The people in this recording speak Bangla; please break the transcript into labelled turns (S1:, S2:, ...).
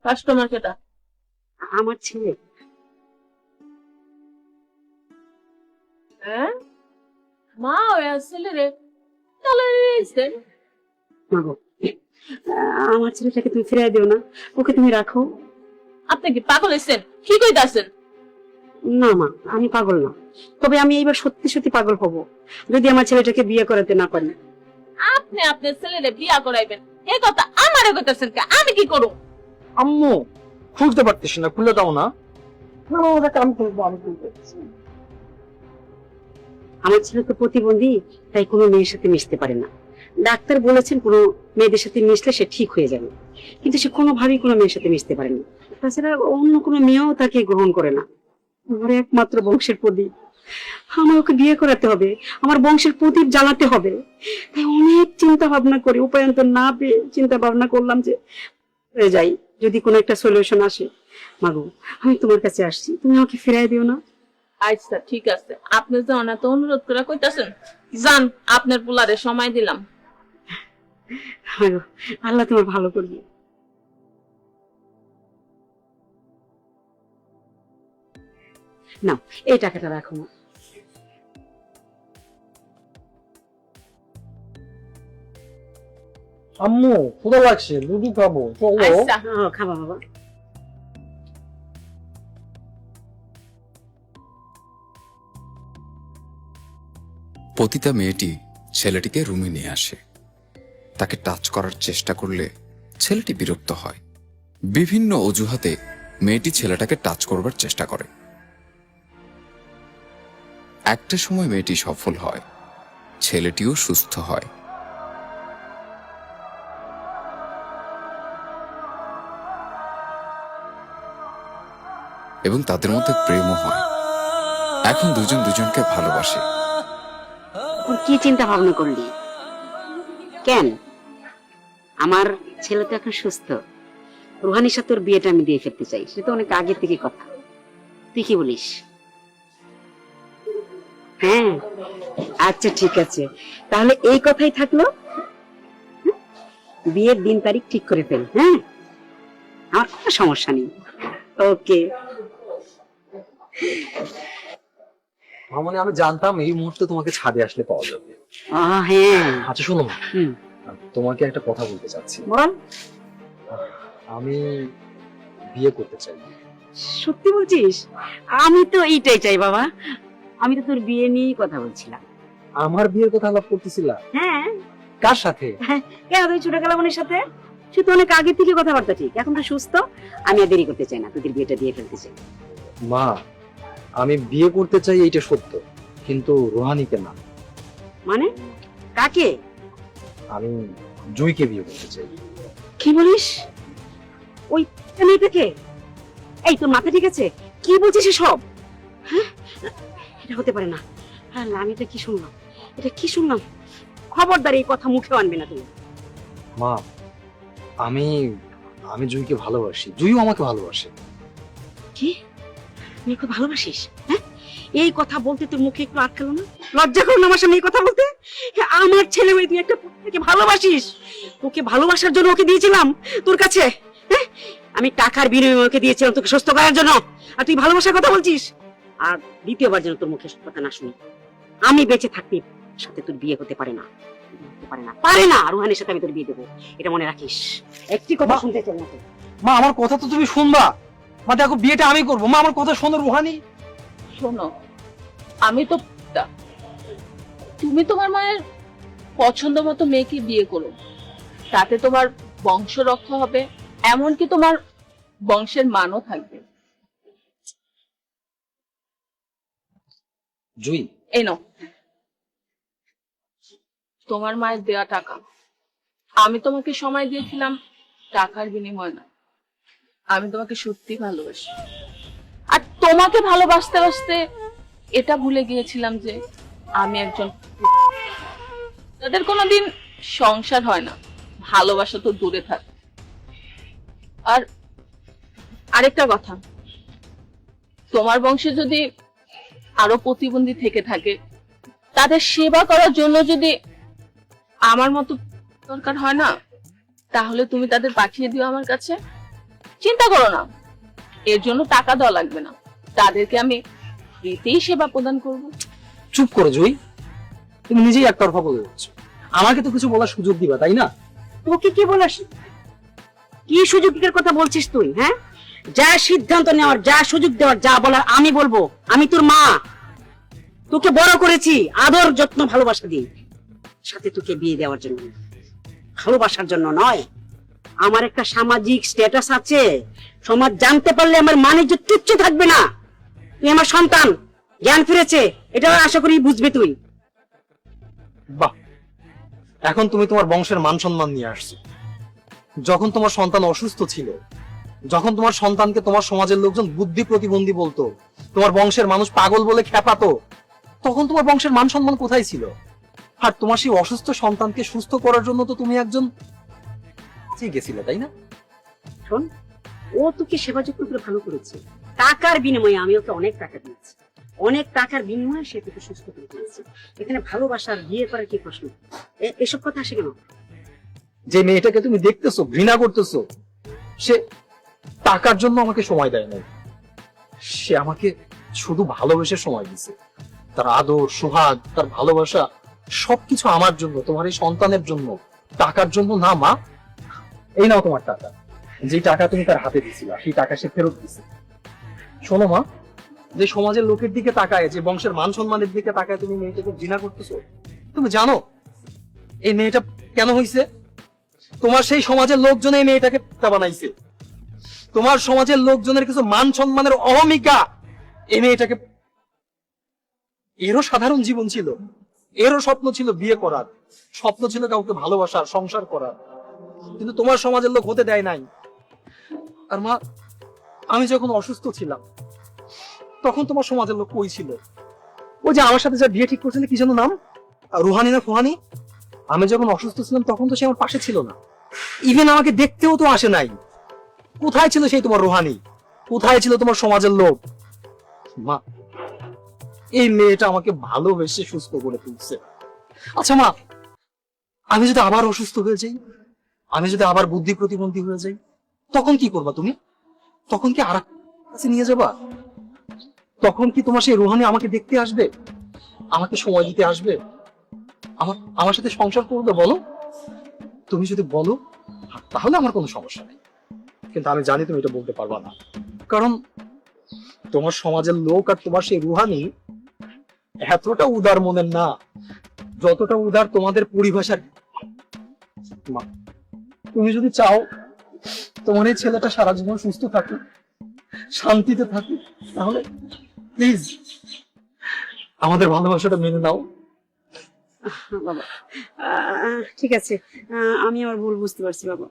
S1: কাস্টমার কেটা?
S2: আমার ছেলে।
S1: হ্যাঁ, মা ওই আসলে রে, তাহলে
S2: মাগো, আমার ছেলেটাকে তুমি ফিরাই দিও না, ওকে তুমি রাখো।
S1: আপনি কি পাগল হয়েছেন? কি কইতাছেন?
S2: না মা, আমি পাগল না, তবে আমি এইবার সত্যি সত্যি পাগল হব যদি আমার ছেলেটাকে বিয়ে করাতে না পারি।
S1: আপনি আপনার ছেলেরে বিয়া করাইবেন, এই কথা আমারে কইতাছেন কে? আমি কি করব?
S3: আম্মু খুলতে পারতেছি না, খুলে দাও না।
S2: ওরা কাম করবো, আমি করবো। আমার ছেলে তো প্রতিবন্ধী, তাই কোনো মেয়ের সাথে মিশতে পারে না। ডাক্তার বলেছেন কোনো মেয়েদের সাথে মিশলে সে ঠিক হয়ে যাবে, কিন্তু সে কোনোভাবেই কোনো মেয়ের সাথে মিশতে পারে না। তাছাড়া অন্য কোনো মেয়েও তাকে গ্রহণ করে না। আমার একমাত্র বংশের প্রদীপ, আমার ওকে বিয়ে করাতে হবে, আমার বংশের প্রদীপ জ্বালাতে হবে। তাই অনেক চিন্তা ভাবনা করে উপায়ন্তর না পেয়ে চিন্তা ভাবনা করলাম যে হয়ে যাই, যদি কোনো একটা সলিউশন আসে। মাগো, আমি তোমার কাছে আসছি, তুমি আমাকে ফিরাই দিও না।
S1: আচ্ছা ঠিক আছে, আপনি যে অনাথ অনুরোধ করে কইতাছেন, যান, আপনার পোলারে সময় দিলাম।
S2: মাগো, আল্লাহ তোমার ভালো করবে। নাও, এই টাকাটা রাখো মা।
S3: আম্মু ক্ষুধা লাগছে, লুডু খাবো, চলো।
S1: আচ্ছা,
S2: খাবা বাবা।
S4: পতিতা মেয়েটি ছেলেটিকে রুমে নিয়ে আসে। তাকে টাচ করার চেষ্টা করলে ছেলেটি বিরক্ত হয়। বিভিন্ন অজুহাতে মেয়েটি ছেলেটাকে টাচ করবার চেষ্টা করে। একটা সময় মেয়েটি সফল হয়, ছেলেটিও সুস্থ হয়। এবং তাদের মধ্যে প্রেমও হয়। এখন দুজন দুজনকে ভালোবাসে।
S2: এখন কি চিন্তা ভাবনা করলি? কেন? আমার ছেলে তো এখন সুস্থ, রুহানির সাথে ওর বিয়েটা আমি দিয়ে ফেলতে চাই, সে তো অনেক আগে থেকে কথা। তুই কি বলিস? হ্যাঁ, আচ্ছা ঠিক আছে, তাহলে এই কথাই থাকলো। বিয়ের দিন তারিখ ঠিক করে ফেল। হ্যাঁ, আমার কোনো সমস্যা নেই। ওকে।
S3: মানে আমি জানতাম এই মুহূর্তে তোমাকে ছাদে আসলে পাওয়া যাবে।
S2: হ্যাঁ।
S3: আচ্ছা শোনো না,
S2: হুম,
S3: তোমাকে একটা কথা বলতে চাচ্ছি।
S2: বল।
S3: আমি বিয়ে করতে চাই।
S2: সত্যি বলছিস? আমি তো এইটাই চাই বাবা, আমি তো তোর বিয়ে নিয়েই কথা বলছিলাম।
S3: আমার বিয়ের কথা আলাপ করতেছিলা?
S2: হ্যাঁ।
S3: কার সাথে?
S2: কেন, তুই ছোট কালামনির সাথে? সে তো অনেক আগে থেকে কথাবার্তা ঠিক, এখন তো সুস্থ। আমি আর দেরি করতে চাই না, তোদের বিয়েটা দিয়ে ফেলতে চাই।
S3: মা, আমি বিয়ে করতে চাই এইটা সত্য, কিন্তু রোহানীকে না।
S2: মানে কাকে?
S3: আমি জুইকে বিয়ে করতে চাই।
S2: কি বলিস? ওই মেয়েটাকে? এই তোর মাথা ঠিক আছে? কি বলছিস সব? হ্যাঁ, এটা হতে পারে না। হ্যাঁ, আমি এটা কি শুনলাম, এটা কি শুনলাম? খবরদার এই কথা মুখে আনবে না তুমি।
S3: মা, আমি আমি জুইকে ভালোবাসি, জুইও আমাকে ভালোবাসে।
S2: কি? তুই ওকে ভালোবাসিস? হ্যাঁ, এই কথা বলতে তোর মুখে একটু আটকালো না? লজ্জা করো না আমার সামনে এই কথা বলতে? হ্যাঁ, আমার ছেলে হয়ে তুই একটা পুত্রকে ভালোবাসিস? ওকে ভালোবাসার জন্য ওকে দিয়েছিলাম তোর কাছে। হ্যাঁ, আমি টাকার বিনিময়ে ওকে দিয়েছিলাম তোকে সুস্থ করার জন্য, আর তুই ভালোবাসার কথা বলছিস? আর দ্বিতীয়বার যেন তোর মুখে কথা না শুনি। আমি বেঁচে থাকতে সাথে তোর বিয়ে হতে পারে না, পারে না। রুহানের সাথে আমি তোর বিয়ে দেবো, এটা মনে রাখিস। একটি কথা শুনতে চাই না তোর।
S3: মা, আমার কথা তো তুমি শুনবা। মা দেখো, বিয়েটা আমি করবো। মা, আমার কথা শোনো। রুহানি,
S1: শোনো, আমি তো তুমি তোমার মায়ের পছন্দ মতো মেয়েকে বিয়ে করো, তাতে তোমার বংশ রক্ষা হবে, এমনকি তোমার বংশের মানও থাকবে।
S3: জুই,
S1: এই নাও তোমার মায়ের দেয়া টাকা। আমি তোমাকে সময় দিয়েছিলাম টাকার বিনিময় না, আমি তোমাকে সত্যি ভালোবাসি। আর তোমাকে ভালোবাসতে বাসতে এটা ভুলে গিয়েছিলাম যে আমি একজন, তাদের কোনোদিন সংসার হয় না, ভালোবাসা তো দূরে থাকে। আর আরেকটা কথা, তোমার বংশে যদি আরো প্রতিবন্ধী থেকে থাকে, তাদের সেবা করার জন্য যদি আমার মতো দরকার হয় না, তাহলে তুমি তাদের পাঠিয়ে দিও আমার কাছে। চিন্তা করো না, এর জন্য টাকা দেওয়া লাগবে না, তাদেরকে আমি ফ্রিতেই সেবা প্রদান করব।
S3: চুপ করে জুই, তুমি নিজেই একতরফা বলে যাচ্ছ। আমাকে তো কিছু বলার সুযোগ দিবা, তাই না?
S2: তোকে কি বলাস? কি সুযোগের কথা বলছিস তুই? হ্যাঁ, যা সিদ্ধান্ত নেওয়ার, যা সুযোগ দেওয়ার, যা বলার আমি বলবো। আমি তোর মা, তোকে বড় করেছি আদর যত্ন ভালোবাসা দিয়ে, সাথে তোকে বিয়ে দেওয়ার জন্য, ভালোবাসার জন্য নয়। আমার একটা সামাজিক স্ট্যাটাস আছে, সমাজ জানতে পারলে আমার মানিজ্য তুচ্ছ থাকবে না। তুই আমার সন্তান, জ্ঞান ফিরেছে, এটা আশা করি বুঝবে তুই।
S3: বাহ, এখন তুমি তোমার বংশের মান সম্মান নিয়ে আসছো। যখন তোমার সন্তান অসুস্থ ছিল, যখন তোমার সন্তানকে তোমার সমাজের লোকজন বুদ্ধি প্রতিবন্ধী বলতো, তোমার বংশের মানুষ পাগল বলে খেপাতো, তখন তোমার বংশের মান সম্মান কোথায় ছিল? আর তোমার সেই অসুস্থ সন্তানকে সুস্থ করার জন্য তো তুমি একজন গেছিলে, তাই না?
S2: শোন, ও তোকে সেবা যত্ন করে ভালো করেছে, টাকার বিনিময়ে আমি ওকে অনেক টাকা দিয়েছি, অনেক টাকার বিনিময়ে সে তোকে সুস্থ করে দিয়েছে। এখানে ভালোবাসার বিয়ে করার কি প্রশ্ন? এসব কথা আসে কেন?
S3: যে মেয়েটাকে তুমি দেখতেছো, ঘৃণা করতেছো, সে টাকার জন্য আমাকে সময় দেয় নাই, সে আমাকে শুধু ভালোবেসে সময় দিছে। তার আদর, সোহাগ, তার ভালোবাসা সবকিছু আমার জন্য, তোমার এই সন্তানের জন্য, টাকার জন্য না। মা, এই নাও তোমার টাকা। যে টাকা তুমি তার হাতে দিছিলা, সেই টাকা সে ফেরত দিছে। শোনো মা, যে সমাজের লোকের দিকে তাকায়, যে বংশের মান সম্মানের দিকে তাকায় তুমি মেয়েটাকে ঘৃণা করতেছো, তুমি জানো এই মেয়েটা কেন হইছে? তোমার সেই সমাজের লোকজন এই মেয়েটাকে তা বানাইছে। তোমার সমাজের লোকজনের কিছু মান সম্মানের অহমিকা এই মেয়েটাকে। এরও সাধারণ জীবন ছিল, এরও স্বপ্ন ছিল বিয়ে করার, স্বপ্ন ছিল কাউকে ভালোবাসার, সংসার করার, কিন্তু তোমার সমাজের লোক হতে দেয় নাই। আর মা, আমি যখন অসুস্থ ছিলাম তখন তোমার সমাজের লোক কই ছিল? ওই যে আমার সাথে যা বিয়ে ঠিক করছিল, কি যেন নাম, রুহানি না ফুহানি? আমি যখন অসুস্থ ছিলাম তখন তো সে আমার পাশে ছিল না, ইভেন আমাকে দেখতেও তো আসে নাই। কোথায় ছিল সেই তোমার রুহানি? কোথায় ছিল তোমার সমাজের লোক? মা, এই মেয়েটা আমাকে ভালোবেসে সুস্থ করে তুলছে। আচ্ছা মা, আমি যদি আবার অসুস্থ হয়ে যাই, আমি যদি আবার বুদ্ধি প্রতিবন্ধী হয়ে যাই, তখন কি করবা তুমি? তখন কি আর কাছে নিয়ে যাবা? তখন কি তোমার সেই রুহানি আমাকে দেখতে আসবে, আমাকে সময় দিতে আসবে, আমার সাথে সংসার করবে? বলো, তুমি যদি বলো তাহলে আমার কোনো সমস্যা নেই, কিন্তু আমি জানি তুমি এটা বলতে পারবা না, কারণ তোমার সমাজের লোক আর তোমার সেই রুহানি এতটা উদার মনের না, যতটা উদার তোমাদের পরিভাষার। মা, তুমি যদি চাও তোমার এই ছেলেটা সারা জীবন সুস্থ থাকুক, শান্তিতে থাকুক, তাহলে প্লিজ আমাদের ভালোবাসাটা মেনে নাও।
S2: বাবা, ঠিক আছে, আমি আমার ভুল বুঝতে পারছি বাবা।